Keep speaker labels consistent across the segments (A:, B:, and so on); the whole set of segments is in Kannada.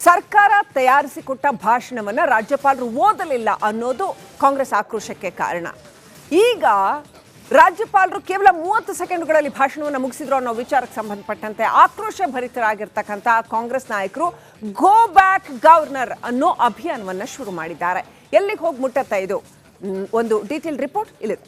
A: ಸರ್ಕಾರ ತಯಾರಿಸಿಕೊಟ್ಟ ಭಾಷಣವನ್ನು ರಾಜ್ಯಪಾಲರು ಓದಲಿಲ್ಲ ಅನ್ನೋದು ಕಾಂಗ್ರೆಸ್ ಆಕ್ರೋಶಕ್ಕೆ ಕಾರಣ. ಈಗ ರಾಜ್ಯಪಾಲರು ಕೇವಲ 30 ಸೆಕೆಂಡ್ಗಳಲ್ಲಿ ಭಾಷಣವನ್ನು ಮುಗಿಸಿದ್ರು ಅನ್ನೋ ವಿಚಾರಕ್ಕೆ ಸಂಬಂಧಪಟ್ಟಂತೆ ಆಕ್ರೋಶ ಭರಿತರಾಗಿರ್ತಕ್ಕಂಥ ಕಾಂಗ್ರೆಸ್ ನಾಯಕರು ಗೋ ಬ್ಯಾಕ್ ಗವರ್ನರ್ ಅನ್ನೋ ಅಭಿಯಾನವನ್ನು ಶುರು ಮಾಡಿದ್ದಾರೆ. ಎಲ್ಲಿಗೆ ಹೋಗಿ ಮುಟ್ಟತ್ತಾ ಇದು? ಒಂದು ಡೀಟೇಲ್ ರಿಪೋರ್ಟ್ ಇಲ್ಲಿದೆ.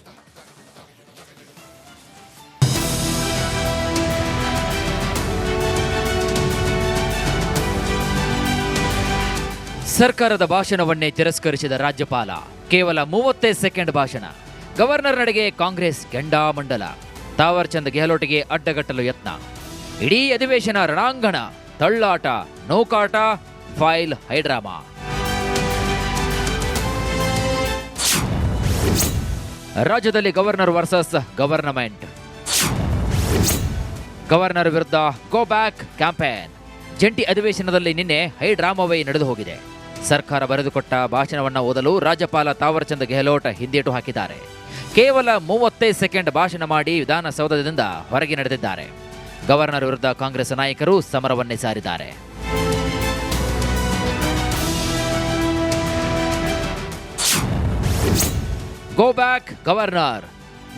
B: ಸರ್ಕಾರದ ಭಾಷಣವನ್ನೇ ತಿರಸ್ಕರಿಸಿದ ರಾಜ್ಯಪಾಲ. ಕೇವಲ 30 ಸೆಕೆಂಡ್ ಭಾಷಣ. ಗವರ್ನರ್ ನಡೆಗೆ ಕಾಂಗ್ರೆಸ್ ಕೆಂಡಾಮಂಡಲ. ತಾವರ್ ಚಂದ್ ಗೆಹ್ಲೋಟ್ಗೆ ಅಡ್ಡಗಟ್ಟಲು ಯತ್ನ. ಇಡೀ ಅಧಿವೇಶನ ರಣಾಂಗಣ, ತಳ್ಳಾಟ, ನೌಕಾಟ, ಫೈಲ್ ಹೈಡ್ರಾಮಾ. ರಾಜ್ಯದಲ್ಲಿ ಗವರ್ನರ್ ವರ್ಸಸ್ ಗವರ್ನಮೆಂಟ್. ಗವರ್ನರ್ ವಿರುದ್ಧ ಗೋ ಬ್ಯಾಕ್ ಕ್ಯಾಂಪೇನ್. ಜಂಟಿ ಅಧಿವೇಶನದಲ್ಲಿ ನಿನ್ನೆ ಹೈಡ್ರಾಮಾವೇ ನಡೆದು ಹೋಗಿದೆ. ಸರ್ಕಾರ ಬರೆದುಕೊಟ್ಟ ಭಾಷಣವನ್ನು ಓದಲು ರಾಜ್ಯಪಾಲ ತಾವರ್ ಚಂದ್ ಗೆಹ್ಲೋಟ್ ಹಿಂದೇಟು ಹಾಕಿದ್ದಾರೆ. ಕೇವಲ 35 ಸೆಕೆಂಡ್ ಭಾಷಣ ಮಾಡಿ ವಿಧಾನಸೌಧದಿಂದ ಹೊರಗೆ ನಡೆದಿದ್ದಾರೆ. ಗವರ್ನರ್ ವಿರುದ್ಧ ಕಾಂಗ್ರೆಸ್ ನಾಯಕರು ಸಮರವನ್ನೇ ಸಾರಿದ್ದಾರೆ. Go back governor.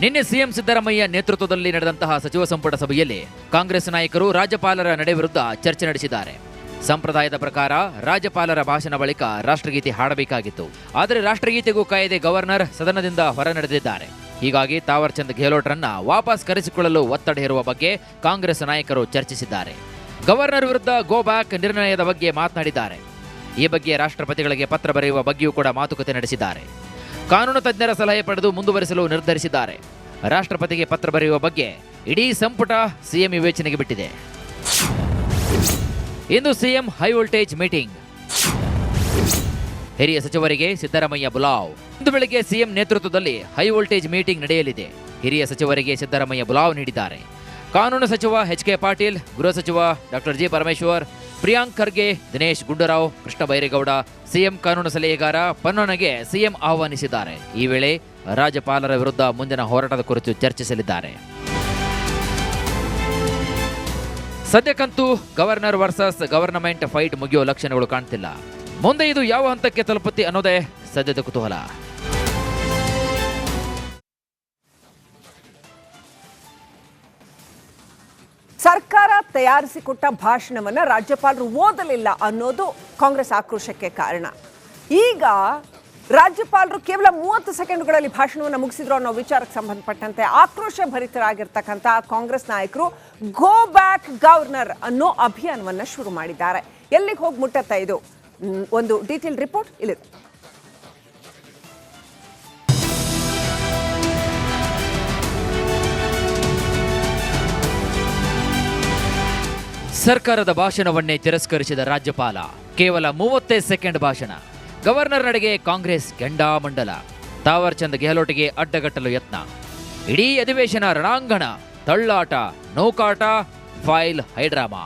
B: ನಿನ್ನೆ ಸಿಎಂ ಸಿದ್ದರಾಮಯ್ಯ ನೇತೃತ್ವದಲ್ಲಿ ನಡೆದಂತಹ ಸಚಿವ ಸಂಪುಟ ಸಭೆಯಲ್ಲಿ ಕಾಂಗ್ರೆಸ್ ನಾಯಕರು ರಾಜ್ಯಪಾಲರ ನಡೆ ವಿರುದ್ಧ ಚರ್ಚೆ ನಡೆಸಿದ್ದಾರೆ. ಸಂಪ್ರದಾಯದ ಪ್ರಕಾರ ರಾಜ್ಯಪಾಲರ ಭಾಷಣ ಬಳಿಕ ರಾಷ್ಟ್ರಗೀತೆ ಹಾಡಬೇಕಾಗಿತ್ತು. ಆದರೆ ರಾಷ್ಟ್ರಗೀತೆಗೂ ಕಾಯದೆ ಗವರ್ನರ್ ಸದನದಿಂದ ಹೊರ ನಡೆದಿದ್ದಾರೆ. ಹೀಗಾಗಿ ತಾವರ್ ಚಂದ್ ಗೆಹ್ಲೋಟ್ರನ್ನ ವಾಪಸ್ ಕರೆಸಿಕೊಳ್ಳಲು ಒತ್ತಡ ಹೇರುವ ಬಗ್ಗೆ ಕಾಂಗ್ರೆಸ್ ನಾಯಕರು ಚರ್ಚಿಸಿದ್ದಾರೆ. ಗವರ್ನರ್ ವಿರುದ್ಧ ಗೋ ಬ್ಯಾಕ್ ನಿರ್ಣಯದ ಬಗ್ಗೆ ಮಾತನಾಡಿದ್ದಾರೆ. ಈ ಬಗ್ಗೆ ರಾಷ್ಟ್ರಪತಿಗಳಿಗೆ ಪತ್ರ ಬರೆಯುವ ಬಗ್ಗೆಯೂ ಕೂಡ ಮಾತುಕತೆ ನಡೆಸಿದ್ದಾರೆ. ಕಾನೂನು ತಜ್ಞರ ಸಲಹೆ ಪಡೆದು ಮುಂದುವರಿಸಲು ನಿರ್ಧರಿಸಿದ್ದಾರೆ. ರಾಷ್ಟ್ರಪತಿಗೆ ಪತ್ರ ಬರೆಯುವ ಬಗ್ಗೆ ಇಡೀ ಸಂಪುಟ ಸಿಎಂ ವಿವೇಚನೆಗೆ ಬಿಟ್ಟಿದೆ. ಇಂದು ಸಿಎಂ ಹೈ ವೋಲ್ಟೇಜ್ ಮೀಟಿಂಗ್. ಹಿರಿಯ ಸಚಿವರಿಗೆ ಸಿದ್ದರಾಮಯ್ಯ ಬುಲಾವ್. ಇಂದು ಬೆಳಗ್ಗೆ ಸಿಎಂ ನೇತೃತ್ವದಲ್ಲಿ ಹೈ ವೋಲ್ಟೇಜ್ ಮೀಟಿಂಗ್ ನಡೆಯಲಿದೆ. ಹಿರಿಯ ಸಚಿವರಿಗೆ ಸಿದ್ದರಾಮಯ್ಯ ಬುಲಾವ್ ನೀಡಿದ್ದಾರೆ. ಕಾನೂನು ಸಚಿವ ಎಚ್.ಕೆ. ಪಾಟೀಲ್, ಗೃಹ ಸಚಿವ doctor G. Parameshwar, Priyank Kharge, Dinesh Gundu Rao, Krishna Byre Gowda, CM ಕಾನೂನು ಸಲಹೆಗಾರ ಪೊನ್ನಣ್ಣಗೆ ಸಿಎಂ ಆಹ್ವಾನಿಸಿದ್ದಾರೆ. ಈ ವೇಳೆ ರಾಜ್ಯಪಾಲರ ವಿರುದ್ಧ ಮುಂದಿನ ಹೋರಾಟದ ಕುರಿತು ಚರ್ಚಿಸಲಿದ್ದಾರೆ. ಸದ್ಯಕ್ಕಂತೂ ಗವರ್ನರ್ ವರ್ಸಸ್ ಗವರ್ನಮೆಂಟ್ ಫೈಟ್ ಮುಗಿಯೋ ಲಕ್ಷಣಗಳು ಕಾಣ್ತಿಲ್ಲ. ಮುಂದೆ ಇದು ಯಾವ ಹಂತಕ್ಕೆ ತಲುಪುತ್ತೆ ಅನ್ನೋದೇ ಸದ್ಯದ ಕುತೂಹಲ.
A: ಸರ್ಕಾರ ತಯಾರಿಸಿಕೊಟ್ಟ ಭಾಷಣವನ್ನು ರಾಜ್ಯಪಾಲರು ಓದಲಿಲ್ಲ ಅನ್ನೋದು ಕಾಂಗ್ರೆಸ್ ಆಕ್ರೋಶಕ್ಕೆ ಕಾರಣ. ಈಗ ರಾಜ್ಯಪಾಲರು ಕೇವಲ 30 ಸೆಕೆಂಡ್ಗಳಲ್ಲಿ ಭಾಷಣವನ್ನು ಮುಗಿಸಿದ್ರು ಅನ್ನೋ ವಿಚಾರಕ್ಕೆ ಸಂಬಂಧಪಟ್ಟಂತೆ ಆಕ್ರೋಶ ಭರಿತರಾಗಿರ್ತಕ್ಕಂಥ ಕಾಂಗ್ರೆಸ್ ನಾಯಕರು ಗೋ ಬ್ಯಾಕ್ ಗವರ್ನರ್ ಅನ್ನೋ ಅಭಿಯಾನವನ್ನು ಶುರು ಮಾಡಿದ್ದಾರೆ. ಎಲ್ಲಿಗೆ ಹೋಗಿ ಮುಟ್ಟತ್ತಾ ಇದು? ಒಂದು ಡೀಟೇಲ್ ರಿಪೋರ್ಟ್ ಇಲ್ಲಿದೆ.
B: ಸರ್ಕಾರದ ಭಾಷಣವನ್ನೇ ತಿರಸ್ಕರಿಸಿದ ರಾಜ್ಯಪಾಲ. ಕೇವಲ 30 ಸೆಕೆಂಡ್ ಭಾಷಣ. ಗವರ್ನರ್ ನಡೆಗೆ ಕಾಂಗ್ರೆಸ್ ಕೆಂಡಾಮಂಡಲ. ತಾವರ್ ಚಂದ್ ಗೆಹ್ಲೋಟ್ಗೆ ಅಡ್ಡಗಟ್ಟಲು ಯತ್ನ. ಇಡೀ ಅಧಿವೇಶನ ರಣಾಂಗಣ, ತಳ್ಳಾಟ, ನೌಕಾಟ, ಫೈಲ್ ಹೈಡ್ರಾಮಾ.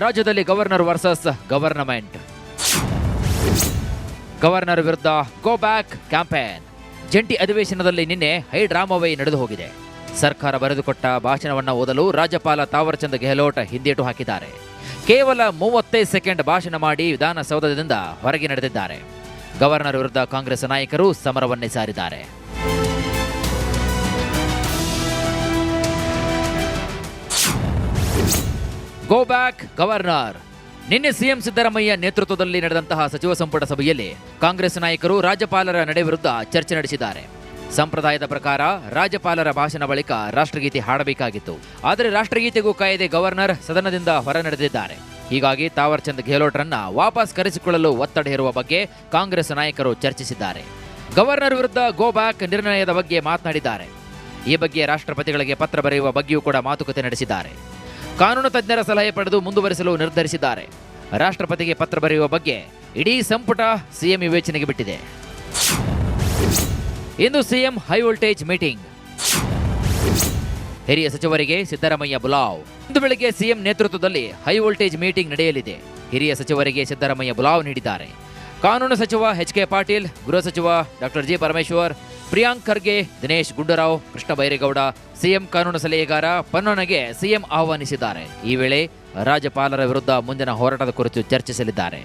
B: ರಾಜ್ಯದಲ್ಲಿ ಗವರ್ನರ್ ವರ್ಸಸ್ ಗವರ್ನಮೆಂಟ್. ಗವರ್ನರ್ ವಿರುದ್ಧ ಗೋ ಬ್ಯಾಕ್ ಕ್ಯಾಂಪೇನ್. ಜಂಟಿ ಅಧಿವೇಶನದಲ್ಲಿ ನಿನ್ನೆ ಹೈಡ್ರಾಮಾವೇ ನಡೆದು ಹೋಗಿದೆ. ಸರ್ಕಾರ ಬರೆದುಕೊಟ್ಟ ಭಾಷಣವನ್ನು ಓದಲು ರಾಜ್ಯಪಾಲ ತಾವರ್ ಚಂದ್ ಗೆಹ್ಲೋಟ್ ಹಿಂದೇಟು ಹಾಕಿದ್ದಾರೆ. ಕೇವಲ 35 ಸೆಕೆಂಡ್ ಭಾಷಣ ಮಾಡಿ ವಿಧಾನಸೌಧದಿಂದ ಹೊರಗೆ ನಡೆದಿದ್ದಾರೆ. ಗವರ್ನರ್ ವಿರುದ್ಧ ಕಾಂಗ್ರೆಸ್ ನಾಯಕರು ಸಮರವನ್ನೇ ಸಾರಿದ್ದಾರೆ. Go back governor. ನಿನ್ನೆ ಸಿಎಂ ಸಿದ್ದರಾಮಯ್ಯ ನೇತೃತ್ವದಲ್ಲಿ ನಡೆದಂತಹ ಸಚಿವ ಸಂಪುಟ ಸಭೆಯಲ್ಲಿ ಕಾಂಗ್ರೆಸ್ ನಾಯಕರು ರಾಜ್ಯಪಾಲರ ನಡೆ ವಿರುದ್ಧ ಚರ್ಚೆ ನಡೆಸಿದ್ದಾರೆ. ಸಂಪ್ರದಾಯದ ಪ್ರಕಾರ ರಾಜ್ಯಪಾಲರ ಭಾಷಣ ಬಳಿಕ ರಾಷ್ಟ್ರಗೀತೆ ಹಾಡಬೇಕಾಗಿತ್ತು. ಆದರೆ ರಾಷ್ಟ್ರಗೀತೆಗೂ ಕಾಯದೆ ಗವರ್ನರ್ ಸದನದಿಂದ ಹೊರ ನಡೆದಿದ್ದಾರೆ. ಹೀಗಾಗಿ ತಾವರ್ ಚಂದ್ ಗೆಹ್ಲೋಟ್ರನ್ನ ವಾಪಸ್ ಕರೆಸಿಕೊಳ್ಳಲು ಒತ್ತಡ ಹೇರುವ ಬಗ್ಗೆ ಕಾಂಗ್ರೆಸ್ ನಾಯಕರು ಚರ್ಚಿಸಿದ್ದಾರೆ. ಗವರ್ನರ್ ವಿರುದ್ಧ ಗೋ ಬ್ಯಾಕ್ ನಿರ್ಣಯದ ಬಗ್ಗೆ ಮಾತನಾಡಿದ್ದಾರೆ. ಈ ಬಗ್ಗೆ ರಾಷ್ಟ್ರಪತಿಗಳಿಗೆ ಪತ್ರ ಬರೆಯುವ ಬಗ್ಗೆಯೂ ಕೂಡ ಮಾತುಕತೆ ನಡೆಸಿದ್ದಾರೆ. ಕಾನೂನು ತಜ್ಞರ ಸಲಹೆ ಪಡೆದು ಮುಂದುವರಿಸಲು ನಿರ್ಧರಿಸಿದ್ದಾರೆ. ರಾಷ್ಟ್ರಪತಿಗೆ ಪತ್ರ ಬರೆಯುವ ಬಗ್ಗೆ ಇಡೀ ಸಂಪುಟ ಸಿಎಂ ವಿವೇಚನೆಗೆ ಬಿಟ್ಟಿದೆ. ಇಂದು ಸಿಎಂ ಹೈ ವೋಲ್ಟೇಜ್ ಮೀಟಿಂಗ್. ಹಿರಿಯ ಸಚಿವರಿಗೆ ಸಿದ್ದರಾಮಯ್ಯ ಬುಲಾವ್. ಇಂದು ಬೆಳಗ್ಗೆ ಸಿಎಂ ನೇತೃತ್ವದಲ್ಲಿ ಹೈ ವೋಲ್ಟೇಜ್ ಮೀಟಿಂಗ್ ನಡೆಯಲಿದೆ. ಹಿರಿಯ ಸಚಿವರಿಗೆ ಸಿದ್ದರಾಮಯ್ಯ ಬುಲಾವ್ ನೀಡಿದ್ದಾರೆ. ಕಾನೂನು ಸಚಿವ ಎಚ್.ಕೆ. ಪಾಟೀಲ್, ಗೃಹ ಸಚಿವ doctor G. Parameshwar, Priyank Kharge, Dinesh Gundu Rao, Krishna Byre Gowda, CM ಕಾನೂನು ಸಲಹೆಗಾರ ಪನ್ನೋನಗೆ ಸಿಎಂ ಆಹ್ವಾನಿಸಿದ್ದಾರೆ. ಈ ವೇಳೆ ರಾಜ್ಯಪಾಲರ ವಿರುದ್ಧ ಮುಂದಿನ ಹೋರಾಟದ ಕುರಿತು ಚರ್ಚಿಸಲಿದ್ದಾರೆ.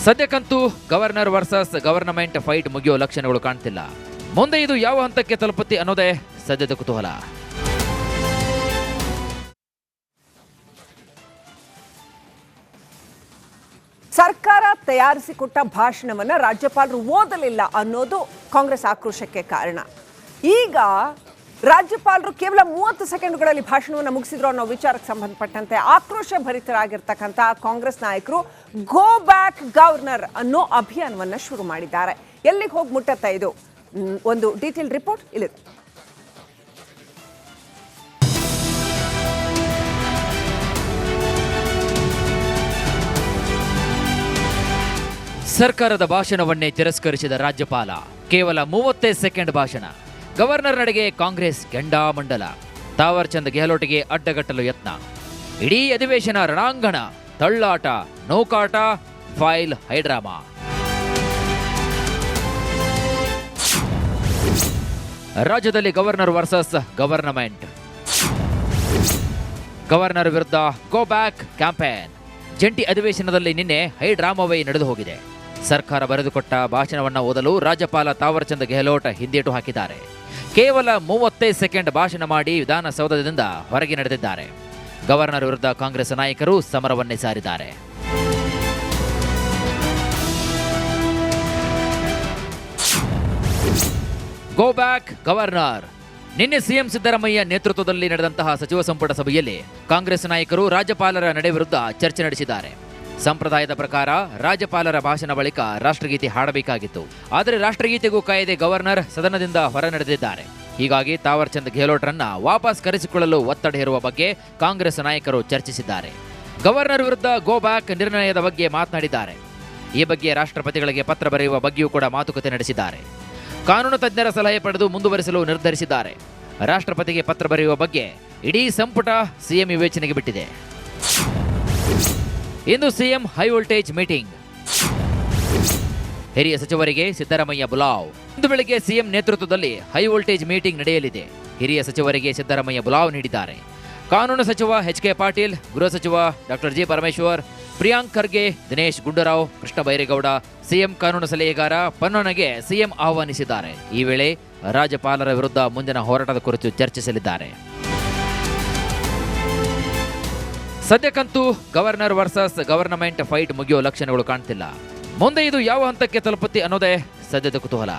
B: ಸದ್ಯಕ್ಕಂತೂ ಗವರ್ನರ್ ವರ್ಸಸ್ ಗವರ್ನಮೆಂಟ್ ಫೈಟ್ ಮುಗಿಯೋ ಲಕ್ಷಣಗಳು ಕಾಣ್ತಿಲ್ಲ. ಮುಂದೆ ಇದು ಯಾವ ಹಂತಕ್ಕೆ ತಲುಪುತ್ತೆ ಅನ್ನೋದೇ ಸದ್ಯದ ಕುತೂಹಲ.
A: ಸರ್ಕಾರ ತಯಾರಿಸಿಕೊಟ್ಟ ಭಾಷಣವನ್ನ ರಾಜ್ಯಪಾಲರು ಓದಲಿಲ್ಲ ಅನ್ನೋದು ಕಾಂಗ್ರೆಸ್ ಆಕ್ರೋಶಕ್ಕೆ ಕಾರಣ. ಈಗ ರಾಜ್ಯಪಾಲರು ಕೇವಲ 30 ಸೆಕೆಂಡ್ಗಳಲ್ಲಿ ಭಾಷಣವನ್ನು ಮುಗಿಸಿದ್ರು ಅನ್ನೋ ವಿಚಾರಕ್ಕೆ ಸಂಬಂಧಪಟ್ಟಂತೆ ಆಕ್ರೋಶ ಭರಿತರಾಗಿರ್ತಕ್ಕಂಥ ಕಾಂಗ್ರೆಸ್ ನಾಯಕರು ಗೋ ಬ್ಯಾಕ್ ಗವರ್ನರ್ ಅನ್ನೋ ಅಭಿಯಾನವನ್ನ ಶುರು ಮಾಡಿದ್ದಾರೆ. ಎಲ್ಲಿಗೆ ಹೋಗಿ ಮುಟ್ಟತ್ತಾ ಇದು? ಒಂದು ಡೀಟೇಲ್ ರಿಪೋರ್ಟ್ ಇಲ್ಲಿದೆ.
B: ಸರ್ಕಾರದ ಭಾಷಣವನ್ನೇ ತಿರಸ್ಕರಿಸಿದ ರಾಜ್ಯಪಾಲ. ಕೇವಲ 30 ಸೆಕೆಂಡ್ ಭಾಷಣ. ಗವರ್ನರ್ ನಡೆಗೆ ಕಾಂಗ್ರೆಸ್ ಕೆಂಡಾಮಂಡಲ. ತಾವರ್ ಚಂದ್ ಗೆಹ್ಲೋಟ್ಗೆ ಅಡ್ಡಗಟ್ಟಲು ಯತ್ನ. ಇಡೀ ಅಧಿವೇಶನ ರಣಾಂಗಣ, ತಳ್ಳಾಟ, ನೌಕಾಟ, ಫೈಲ್ ಹೈಡ್ರಾಮಾ. ರಾಜ್ಯದಲ್ಲಿ ಗವರ್ನರ್ ವರ್ಸಸ್ ಗವರ್ನಮೆಂಟ್. ಗವರ್ನರ್ ವಿರುದ್ಧ ಗೋ ಬ್ಯಾಕ್ ಕ್ಯಾಂಪೇನ್. ಜಂಟಿ ಅಧಿವೇಶನದಲ್ಲಿ ನಿನ್ನೆ ಹೈಡ್ರಾಮಾವೇ ನಡೆದು ಹೋಗಿದೆ. ಸರ್ಕಾರ ಬರೆದುಕೊಟ್ಟ ಭಾಷಣವನ್ನು ಓದಲು ರಾಜ್ಯಪಾಲ ತಾವರ್ ಚಂದ್ ಗೆಹ್ಲೋಟ್ ಹಿಂದೇಟು ಹಾಕಿದ್ದಾರೆ. ಕೇವಲ 30 ಸೆಕೆಂಡ್ ಭಾಷಣ ಮಾಡಿ ವಿಧಾನಸೌಧದಿಂದ ಹೊರಗೆ ನಡೆದಿದ್ದಾರೆ. ಗವರ್ನರ್ ವಿರುದ್ಧ ಕಾಂಗ್ರೆಸ್ ನಾಯಕರು ಸಮರವನ್ನೇ ಸಾರಿದ್ದಾರೆ. Go back governor. ನಿನ್ನೆ ಸಿಎಂ ಸಿದ್ದರಾಮಯ್ಯ ನೇತೃತ್ವದಲ್ಲಿ ನಡೆದಂತಹ ಸಚಿವ ಸಂಪುಟ ಸಭೆಯಲ್ಲಿ ಕಾಂಗ್ರೆಸ್ ನಾಯಕರು ರಾಜ್ಯಪಾಲರ ನಡೆ ವಿರುದ್ಧ ಚರ್ಚೆ ನಡೆಸಿದ್ದಾರೆ. ಸಂಪ್ರದಾಯದ ಪ್ರಕಾರ ರಾಜ್ಯಪಾಲರ ಭಾಷಣ ಬಳಿಕ ರಾಷ್ಟ್ರಗೀತೆ ಹಾಡಬೇಕಾಗಿತ್ತು. ಆದರೆ ರಾಷ್ಟ್ರಗೀತೆಗೂ ಕಾಯದೆ ಗವರ್ನರ್ ಸದನದಿಂದ ಹೊರ ನಡೆದಿದ್ದಾರೆ. ಹೀಗಾಗಿ ತಾವರ್ ಚಂದ್ ಗೆಹ್ಲೋಟ್ರನ್ನ ವಾಪಸ್ ಕರೆಸಿಕೊಳ್ಳಲು ಒತ್ತಡ ಹೇರುವ ಬಗ್ಗೆ ಕಾಂಗ್ರೆಸ್ ನಾಯಕರು ಚರ್ಚಿಸಿದ್ದಾರೆ. ಗವರ್ನರ್ ವಿರುದ್ಧ ಗೋ ಬ್ಯಾಕ್ ನಿರ್ಣಯದ ಬಗ್ಗೆ ಮಾತನಾಡಿದ್ದಾರೆ. ಈ ಬಗ್ಗೆ ರಾಷ್ಟ್ರಪತಿಗಳಿಗೆ ಪತ್ರ ಬರೆಯುವ ಬಗ್ಗೆಯೂ ಕೂಡ ಮಾತುಕತೆ ನಡೆಸಿದ್ದಾರೆ. ಕಾನೂನು ತಜ್ಞರ ಸಲಹೆ ಪಡೆದು ಮುಂದುವರಿಸಲು ನಿರ್ಧರಿಸಿದ್ದಾರೆ. ರಾಷ್ಟ್ರಪತಿಗೆ ಪತ್ರ ಬರೆಯುವ ಬಗ್ಗೆ ಇಡೀ ಸಂಪುಟ ಸಿಎಂ ವಿವೇಚನೆಗೆ ಬಿಟ್ಟಿದೆ. ಇಂದು ಸಿಎಂ ಹೈ ವೋಲ್ಟೇಜ್ ಮೀಟಿಂಗ್. ಹಿರಿಯ ಸಚಿವರಿಗೆ ಸಿದ್ದರಾಮಯ್ಯ ಬುಲಾವ್. ಇಂದು ಬೆಳಗ್ಗೆ ಸಿಎಂ ನೇತೃತ್ವದಲ್ಲಿ ಹೈ ವೋಲ್ಟೇಜ್ ಮೀಟಿಂಗ್ ನಡೆಯಲಿದೆ. ಹಿರಿಯ ಸಚಿವರಿಗೆ ಸಿದ್ದರಾಮಯ್ಯ ಬುಲಾವ್ ನೀಡಿದ್ದಾರೆ. ಕಾನೂನು ಸಚಿವ ಎಚ್ ಕೆ ಪಾಟೀಲ್, ಗೃಹ ಸಚಿವ doctor G Parameshwar, Priyank Kharge, Dinesh Gundu Rao, Krishna Byre Gowda, CM ಕಾನೂನು ಸಲಹೆಗಾರ ಪನ್ನೋನಗೆ ಸಿಎಂ ಆಹ್ವಾನಿಸಿದ್ದಾರೆ. ಈ ವೇಳೆ ರಾಜ್ಯಪಾಲರ ವಿರುದ್ಧ ಮುಂದಿನ ಹೋರಾಟದ ಕುರಿತು ಚರ್ಚಿಸಲಿದ್ದಾರೆ. ಸದ್ಯಕ್ಕಂತೂ ಗವರ್ನರ್ ವರ್ಸಸ್ ಗವರ್ನಮೆಂಟ್ ಫೈಟ್ ಮುಗಿಯೋ ಲಕ್ಷಣಗಳು ಕಾಣ್ತಿಲ್ಲ. ಮುಂದೆ ಇದು ಯಾವ ಹಂತಕ್ಕೆ ತಲುಪುತ್ತೆ ಅನ್ನೋದೇ ಸದ್ಯದ ಕುತೂಹಲ.